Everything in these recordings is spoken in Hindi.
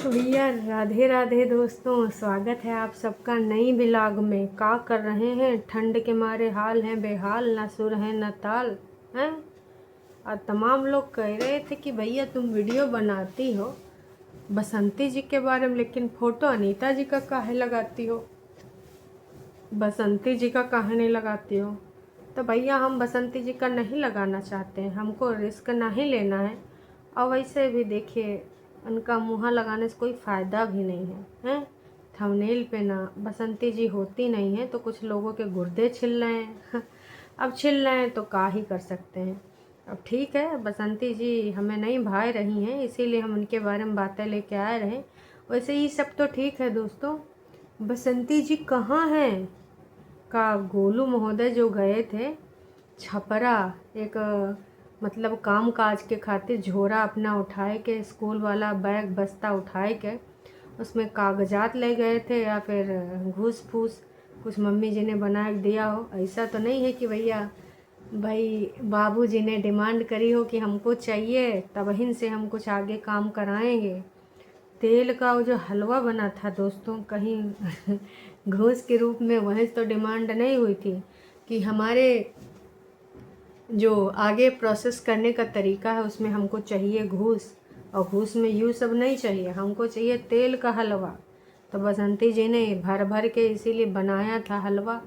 भैया राधे राधे दोस्तों, स्वागत है आप सबका नई ब्लॉग में। क्या कर रहे हैं? ठंड के मारे हाल हैं बेहाल, ना सुर है ना ताल हैं। और तमाम लोग कह रहे थे कि भैया तुम वीडियो बनाती हो बसंती जी के बारे में, लेकिन फ़ोटो अनीता जी का काहे लगाती हो, बसंती जी का काहे नहीं लगाती हो? तो भैया हम बसंती जी का नहीं लगाना चाहते हैं, हमको रिस्क नहीं लेना है। और वैसे भी देखिए उनका मुँह लगाने से कोई फ़ायदा भी नहीं है, हैं। थंबनेल पे ना बसंती जी होती नहीं है तो कुछ लोगों के गुर्दे छिल रहे हैं अब छिल रहे हैं तो क्या ही कर सकते हैं। अब ठीक है, बसंती जी हमें नहीं भाई रही हैं, इसीलिए हम उनके बारे में बातें लेके आए रहे। वैसे ये सब तो ठीक है दोस्तों, बसंती जी कहाँ हैं? का गोलू महोदय जो गए थे छपरा, एक मतलब काम काज के खातिर झोरा अपना उठाए के, स्कूल वाला बैग बस्ता उठाए के उसमें कागजात ले गए थे या फिर घूस फूस कुछ मम्मी जी ने बना के दिया हो। ऐसा तो नहीं है कि भैया भाई बाबूजी ने डिमांड करी हो कि हमको चाहिए तब ही से हम कुछ आगे काम कराएंगे। तेल का वो जो हलवा बना था दोस्तों, कहीं घूस के रूप में वहीं तो डिमांड नहीं हुई थी कि हमारे जो आगे प्रोसेस करने का तरीका है उसमें हमको चाहिए घूस, और घूस में यूँ सब नहीं चाहिए, हमको चाहिए तेल का हलवा। तो बसंती जी ने भर भर के इसीलिए बनाया था हलवा।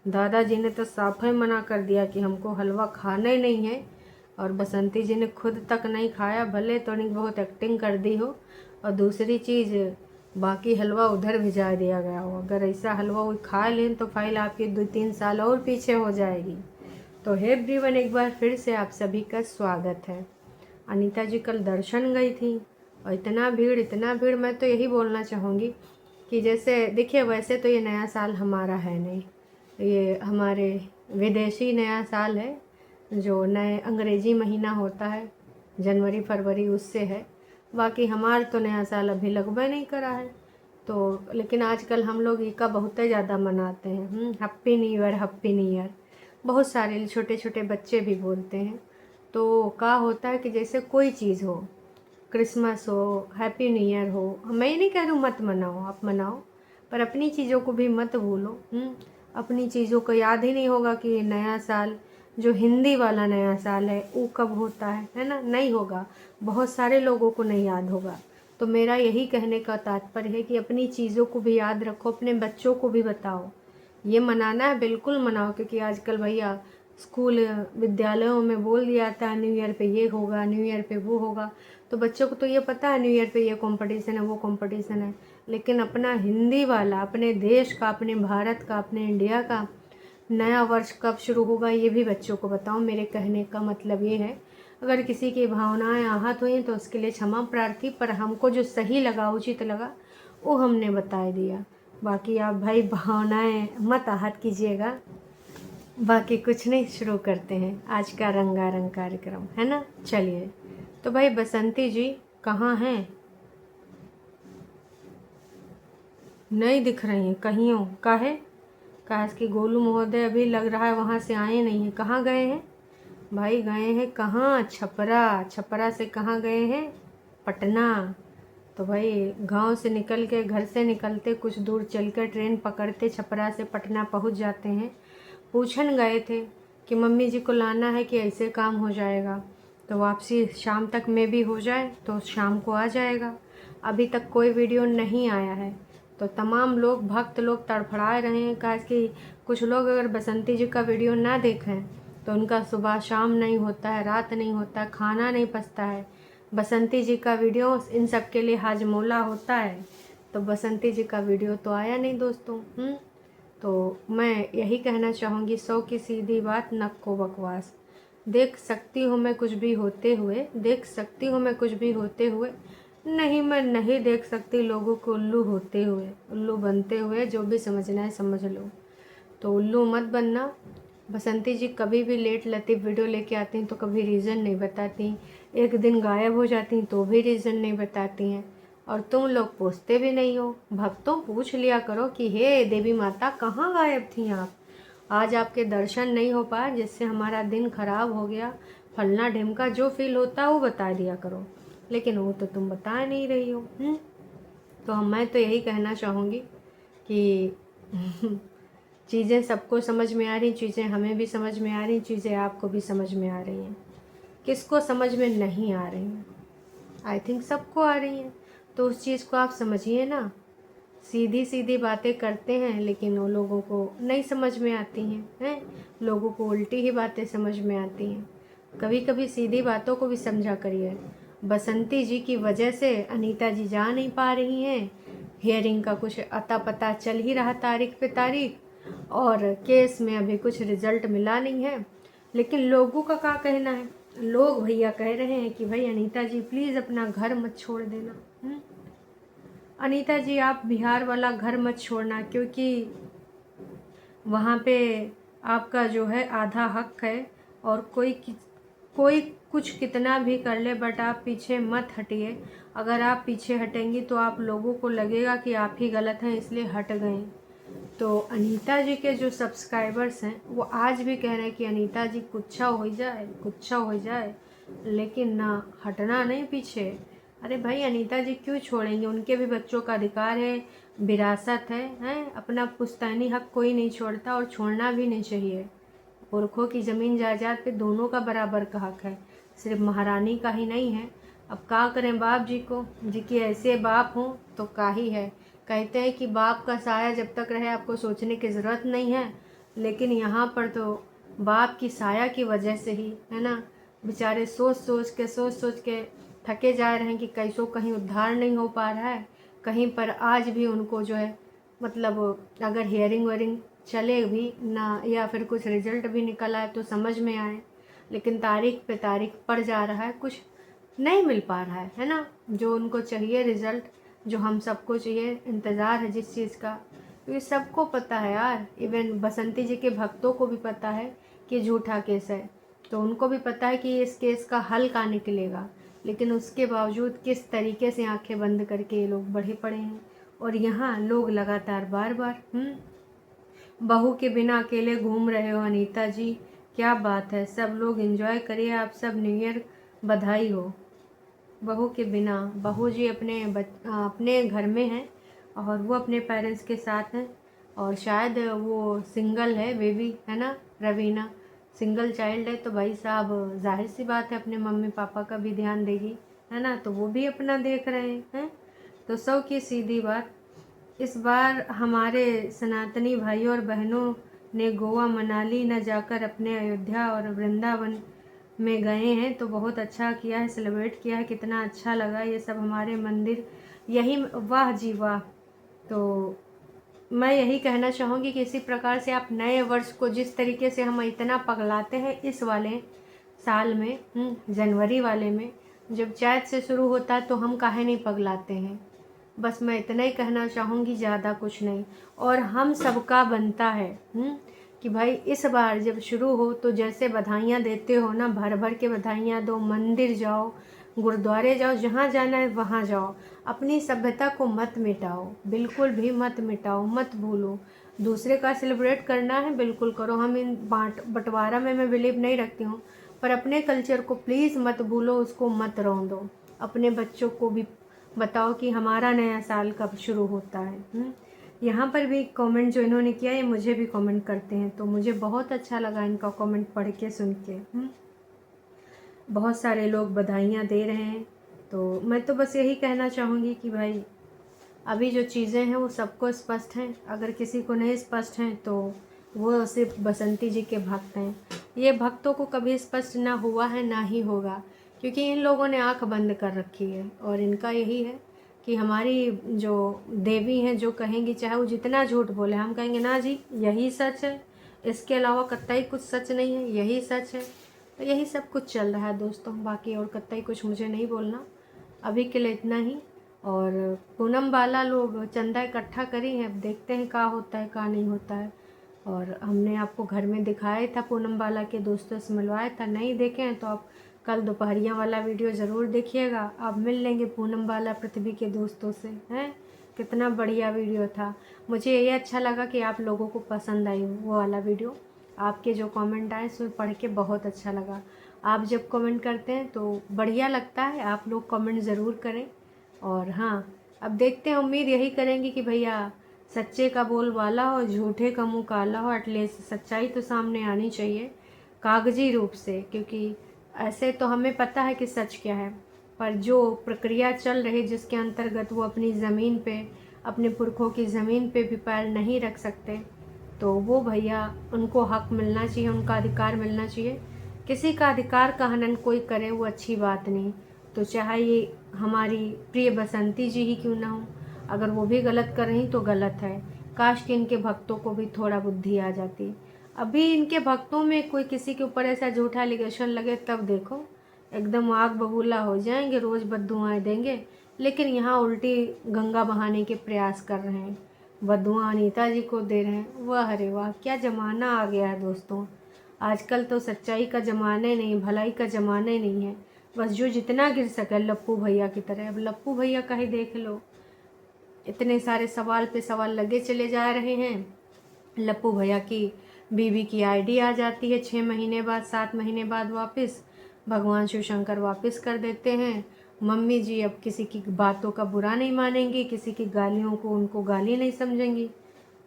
दादाजी ने तो साफ ही मना कर दिया कि हमको हलवा खाना ही नहीं है, और बसंती जी ने खुद तक नहीं खाया, भले तो नहीं बहुत एक्टिंग कर दी हो। और दूसरी चीज़, बाकी हलवा उधर भिजा दिया गया हो। अगर ऐसा हलवा वो खा लें तो फाइल आपकी 2-3 साल और पीछे हो जाएगी। तो हे एवरीवन, एक बार फिर से आप सभी का स्वागत है। अनीता जी कल दर्शन गई थी और इतना भीड़, मैं तो यही बोलना चाहूँगी कि जैसे देखिए, वैसे तो ये नया साल हमारा है नहीं, ये हमारे विदेशी नया साल है जो नए अंग्रेजी महीना होता है जनवरी फरवरी, उससे है। बाकी हमारा तो नया साल अभी लगभग नहीं करा है। तो लेकिन आजकल हम लोग इसका बहुत ज़्यादा मनाते हैं, happy new year happy new year. बहुत सारे छोटे छोटे बच्चे भी बोलते हैं। तो क्या होता है कि जैसे कोई चीज़ हो, क्रिसमस हो, हैप्पी न्यू ईयर हो, मैं ये नहीं कह रही हूँ मत मनाओ, आप मनाओ, पर अपनी चीज़ों को भी मत भूलो। अपनी चीज़ों को याद ही नहीं होगा कि नया साल जो हिंदी वाला नया साल है वो कब होता है ना, नहीं होगा। बहुत सारे लोगों को नहीं याद होगा। तो मेरा यही कहने का तात्पर्य है कि अपनी चीज़ों को भी याद रखो, अपने बच्चों को भी बताओ। ये मनाना है बिल्कुल मनाओ, क्योंकि आजकल भैया स्कूल विद्यालयों में बोल दिया था न्यू ईयर पे ये होगा, न्यू ईयर पे वो होगा। तो बच्चों को तो ये पता है न्यू ईयर पे ये कंपटीशन है वो कंपटीशन है, लेकिन अपना हिंदी वाला, अपने देश का, अपने भारत का, अपने इंडिया का नया वर्ष कब शुरू होगा ये भी बच्चों को बताओ। मेरे कहने का मतलब ये है, अगर किसी की भावनाएं आहत हुई तो उसके लिए क्षमा प्रार्थी, पर हमको जो सही लगा उचित लगा वो हमने बता दिया। बाकी आप भाई भावनाएं मत आहत कीजिएगा। बाकी कुछ नहीं, शुरू करते हैं आज का रंगारंग कार्यक्रम, है ना। चलिए, तो भाई बसंती जी कहाँ हैं? नहीं दिख रही हैं कहीं हो, काहे? काश कि गोलू महोदय अभी लग रहा है वहाँ से आए नहीं हैं। कहाँ गए हैं भाई? गए हैं कहाँ? छपरा। छपरा से कहाँ गए हैं? पटना। तो भाई गांव से निकल के, घर से निकलते कुछ दूर चलकर ट्रेन पकड़ते छपरा से पटना पहुंच जाते हैं। पूछन गए थे कि मम्मी जी को लाना है कि ऐसे काम हो जाएगा, तो वापसी शाम तक में भी हो जाए तो शाम को आ जाएगा। अभी तक कोई वीडियो नहीं आया है। तो तमाम लोग, भक्त लोग तड़फड़ा रहे हैं, कहा कि कुछ लोग अगर बसंती जी का वीडियो ना देखें तो उनका सुबह शाम नहीं होता है, रात नहीं होता है, खाना नहीं पचता है। बसंती जी का वीडियो इन सब के लिए हाजमोला होता है। तो बसंती जी का वीडियो तो आया नहीं दोस्तों। तो मैं यही कहना चाहूँगी, 100 की सीधी बात, नक को बकवास। देख सकती हूँ मैं कुछ भी होते हुए, देख सकती हूँ मैं कुछ भी होते हुए, नहीं मैं नहीं देख सकती लोगों को उल्लू होते हुए, उल्लू बनते हुए। जो भी समझना है समझ लो, तो उल्लू मत बनना। बसंती जी कभी भी लेट लतीफ़ वीडियो लेके आती हैं तो कभी रीज़न नहीं बताती, एक दिन गायब हो जाती हैं तो भी रीज़न नहीं बताती हैं। और तुम लोग पूछते भी नहीं हो। भक्तों पूछ लिया करो कि हे देवी माता कहाँ गायब थी आप, आज आपके दर्शन नहीं हो पाए जिससे हमारा दिन खराब हो गया, फलना ढिमका जो फील होता है वो बता दिया करो। लेकिन वो तो तुम बता नहीं रही हो। तो मैं तो यही कहना चाहूँगी कि चीज़ें सबको समझ में आ रही, चीज़ें हमें भी समझ में आ रही, चीज़ें आपको भी समझ में आ रही हैं। किसको समझ में नहीं आ रही हैं? आई थिंक सबको आ रही हैं। तो उस चीज़ को आप समझिए ना। सीधी सीधी बातें करते हैं लेकिन वो लोगों को नहीं समझ में आती हैं। लोगों को उल्टी ही बातें समझ में आती हैं। कभी कभी सीधी बातों को भी समझा करिए। बसंती जी की वजह से अनीता जी जा नहीं पा रही हैं। हियरिंग का कुछ अता पता चल ही रहा तारीख पे तारीख, और केस में अभी कुछ रिजल्ट मिला नहीं है। लेकिन लोगों का क्या कहना है? लोग भैया कह रहे हैं कि भाई अनीता जी प्लीज़ अपना घर मत छोड़ देना। अनीता जी आप बिहार वाला घर मत छोड़ना, क्योंकि वहाँ पे आपका जो है आधा हक है, और कोई कुछ कितना भी कर ले बट आप पीछे मत हटिए। अगर आप पीछे हटेंगी तो आप लोगों को लगेगा कि आप ही गलत हैं इसलिए हट गए। तो अनीता जी के जो सब्सक्राइबर्स हैं वो आज भी कह रहे हैं कि अनीता जी कुछ हो जाए, कुछ हो जाए, लेकिन ना हटना नहीं पीछे। अरे भाई अनीता जी क्यों छोड़ेंगे? उनके भी बच्चों का अधिकार है, विरासत है। अपना पुश्तैनी हक कोई नहीं छोड़ता और छोड़ना भी नहीं चाहिए। पुरखों की ज़मीन जायदाद पे दोनों का बराबर का हक है, सिर्फ महारानी का ही नहीं है। अब क्या करें बाप जी को, जी कि ऐसे बाप हों तो का ही है। कहते हैं कि बाप का साया जब तक रहे आपको सोचने की ज़रूरत नहीं है, लेकिन यहाँ पर तो बाप की साया की वजह से ही है ना, बेचारे सोच सोच के थके जा रहे हैं कि कैसों कहीं उद्धार नहीं हो पा रहा है। कहीं पर आज भी उनको जो है मतलब अगर हियरिंग वेयरिंग चले भी ना, या फिर कुछ रिजल्ट भी निकल आए तो समझ में आए, लेकिन तारीख पे तारीख पड़ जा रहा है, कुछ नहीं मिल पा रहा है ना। जो उनको चाहिए रिजल्ट, जो हम सबको चाहिए, इंतज़ार है जिस चीज़ का, क्योंकि सबको पता है यार, इवन बसंती जी के भक्तों को भी पता है कि झूठा केस है, तो उनको भी पता है कि इस केस का हल का निकलेगा। लेकिन उसके बावजूद किस तरीके से आंखें बंद करके ये लोग बढ़े पड़े हैं, और यहाँ लोग लगातार बार बार बहू के बिना अकेले घूम रहे हो अनीता जी, क्या बात है, सब लोग एंजॉय करिए, आप सब न्यू ईयर बधाई हो। बहू के बिना, बहू जी अपने घर में हैं और वो अपने पेरेंट्स के साथ हैं, और शायद वो सिंगल है, बेबी है ना, रवीना सिंगल चाइल्ड है, तो भाई साहब जाहिर सी बात है अपने मम्मी पापा का भी ध्यान देगी, है ना, तो वो भी अपना देख रहे हैं। तो सौ की सीधी बात, इस बार हमारे सनातनी भाइयों और बहनों ने गोवा मनाली न जाकर अपने अयोध्या और वृंदावन में गए हैं, तो बहुत अच्छा किया है, सेलिब्रेट किया है, कितना अच्छा लगा ये सब हमारे मंदिर, यही वाह जी वाह। तो मैं यही कहना चाहूँगी कि इसी प्रकार से आप नए वर्ष को जिस तरीके से हम इतना पगलाते हैं इस वाले साल में, जनवरी वाले में, जब चैत से शुरू होता है तो हम काहे नहीं पगलाते हैं। बस मैं इतना ही कहना चाहूँगी, ज़्यादा कुछ नहीं। और हम सबका बनता है कि भाई इस बार जब शुरू हो तो जैसे बधाइयाँ देते हो ना, भर भर के बधाइयाँ दो, मंदिर जाओ, गुरुद्वारे जाओ, जहाँ जाना है वहाँ जाओ, अपनी सभ्यता को मत मिटाओ, बिल्कुल भी मत मिटाओ, मत भूलो। दूसरे का सेलिब्रेट करना है बिल्कुल करो, हम इन बंटवारा में मैं बिलीव नहीं रखती हूँ, पर अपने कल्चर को प्लीज़ मत भूलो, उसको मत रौंदो। अपने बच्चों को भी बताओ कि हमारा नया साल कब शुरू होता है। यहाँ पर भी कमेंट जो इन्होंने किया है मुझे भी कमेंट करते हैं, तो मुझे बहुत अच्छा लगा इनका कमेंट पढ़ के सुन के। बहुत सारे लोग बधाइयाँ दे रहे हैं, तो मैं तो बस यही कहना चाहूँगी कि भाई अभी जो चीज़ें हैं वो सबको स्पष्ट हैं, अगर किसी को नहीं स्पष्ट हैं तो वो सिर्फ बसंती जी के भक्त हैं। ये भक्तों को कभी स्पष्ट ना हुआ है ना ही होगा, क्योंकि इन लोगों ने आंख बंद कर रखी है, और इनका यही है कि हमारी जो देवी हैं जो कहेंगी, चाहे वो जितना झूठ बोले, हम कहेंगे ना जी यही सच है, इसके अलावा कतई कुछ सच नहीं है, यही सच है। तो यही सब कुछ चल रहा है दोस्तों, बाकी और कतई कुछ मुझे नहीं बोलना, अभी के लिए इतना ही। और पूनम वाला लोग चंदा इकट्ठा करी हैं, अब देखते हैं क्या होता है क्या नहीं होता है। और हमने आपको घर में दिखाया था, पूनम वाला के दोस्तों से मिलवाया था, नहीं देखे हैं तो आप कल दोपहरिया वाला वीडियो ज़रूर देखिएगा, आप मिल लेंगे पूनम वाला पृथ्वी के दोस्तों से, हैं कितना बढ़िया वीडियो था। मुझे ये अच्छा लगा कि आप लोगों को पसंद आई वो वाला वीडियो, आपके जो कमेंट आए सो पढ़ के बहुत अच्छा लगा। आप जब कमेंट करते हैं तो बढ़िया लगता है, आप लोग कमेंट ज़रूर करें। और हाँ, अब देखते हैं, उम्मीद यही करेंगे कि भैया सच्चे का बोल वाला हो, झूठे का मुँह काला हो। एटलीस्ट सच्चाई तो सामने आनी चाहिए कागजी रूप से, क्योंकि ऐसे तो हमें पता है कि सच क्या है, पर जो प्रक्रिया चल रही जिसके अंतर्गत वो अपनी ज़मीन पे, अपने पुरखों की ज़मीन पे भी पैर नहीं रख सकते, तो वो भैया उनको हक मिलना चाहिए, उनका अधिकार मिलना चाहिए। किसी का अधिकार का हनन कोई करे वो अच्छी बात नहीं। तो चाहे ये हमारी प्रिय बसंती जी ही क्यों ना हो, अगर वो भी गलत कर रही तो गलत है। काश कि इनके भक्तों को भी थोड़ा बुद्धि आ जाती। अभी इनके भक्तों में कोई किसी के ऊपर ऐसा झूठा एलिगेशन लगे तब देखो एकदम आग बबूला हो जाएंगे, रोज़ बद्दुआएं देंगे। लेकिन यहाँ उल्टी गंगा बहाने के प्रयास कर रहे हैं, बद्दुआ अनीता जी को दे रहे हैं। वाह अरे वाह, क्या ज़माना आ गया है दोस्तों। आजकल तो सच्चाई का ज़माना ही नहीं, भलाई का ज़माना ही नहीं है। बस जो जितना गिर सके लप्पू भैया की तरह। अब लप्पू भैया का ही देख लो, इतने सारे सवाल पे सवाल लगे चले जा रहे हैं। लप्पू भैया की बीवी की आईडी आ जाती है 6 महीने बाद, 7 महीने बाद वापस। भगवान शिव शंकर वापस कर देते हैं। मम्मी जी अब किसी की बातों का बुरा नहीं मानेंगी, किसी की गालियों को उनको गाली नहीं समझेंगी।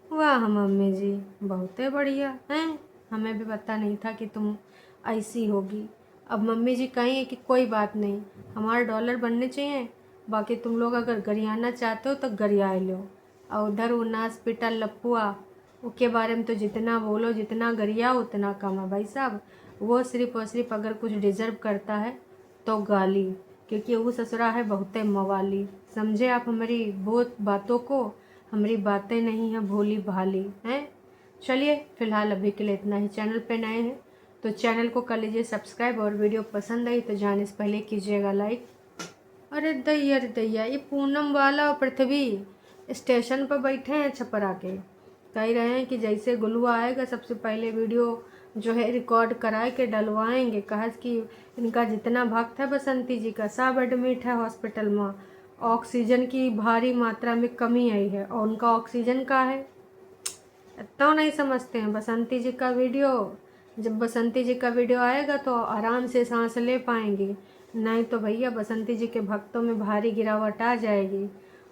वाह मम्मी जी, बहुत ही बढ़िया हैं, हमें भी पता नहीं था कि तुम ऐसी होगी। अब मम्मी जी कहें कि कोई बात नहीं, हमारे डॉलर बनने चाहिए, बाकी तुम लोग अगर गरियाना चाहते हो तो गरिया लो। और उधर वो नाच पिटा लप्पुआ, उसके बारे में तो जितना बोलो, जितना गरिया उतना कम है भाई साहब। वो सिर्फ और सिर्फ अगर कुछ डिजर्व करता है तो गाली, क्योंकि वो ससुरा है बहुत मवाली। समझे आप हमारी बहुत बातों को, हमारी बातें नहीं हैं भोली भाली हैं। चलिए फिलहाल अभी के लिए इतना ही। चैनल पे नए हैं तो चैनल को कर लीजिए सब्सक्राइब, और वीडियो पसंद आई तो जाने से पहले कीजिएगा लाइक। अरे दैया, ये पूनम वाला और पृथ्वी स्टेशन पर बैठे हैं छपरा के, कह रहे हैं कि जैसे गुलुआ आएगा सबसे पहले वीडियो जो है रिकॉर्ड करा के डलवाएंगे। कहा कि इनका जितना भक्त है बसंती जी का सब एडमिट है हॉस्पिटल में, ऑक्सीजन की भारी मात्रा में कमी आई है, और उनका ऑक्सीजन का है इतना नहीं समझते हैं। बसंती जी का वीडियो, जब बसंती जी का वीडियो आएगा तो आराम से सांस ले पाएंगे, नहीं तो भैया बसंती जी के भक्तों में भारी गिरावट आ जाएगी।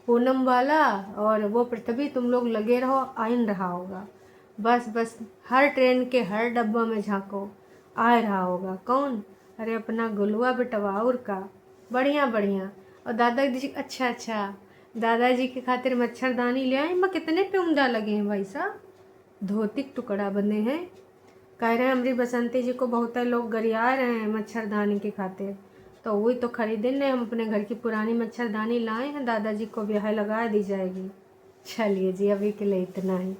पूनम वाला और वो पृथ्वी तुम लोग लगे रहो, आइन रहा होगा। बस हर ट्रेन के हर डब्बा में झांको, आ रहा होगा कौन? अरे अपना गुलुआ बिटवाउर का। बढ़िया बढ़िया। और दादाजी, अच्छा दादाजी के खातिर मच्छरदानी ले आए। मैं कितने पे उमदा लगे हैं भाई साहब, धोती के टुकड़ा बने हैं। कह रहे हैं हमारी बसंती जी को बहुत लोग गरिया रहे हैं मच्छरदानी के खातिर, तो वही तो खरीदे ने। हम अपने घर की पुरानी मच्छरदानी लाए हैं, दादाजी को ब्याह लगा दी जाएगी। चलिए जी, अभी के लिए इतना ही।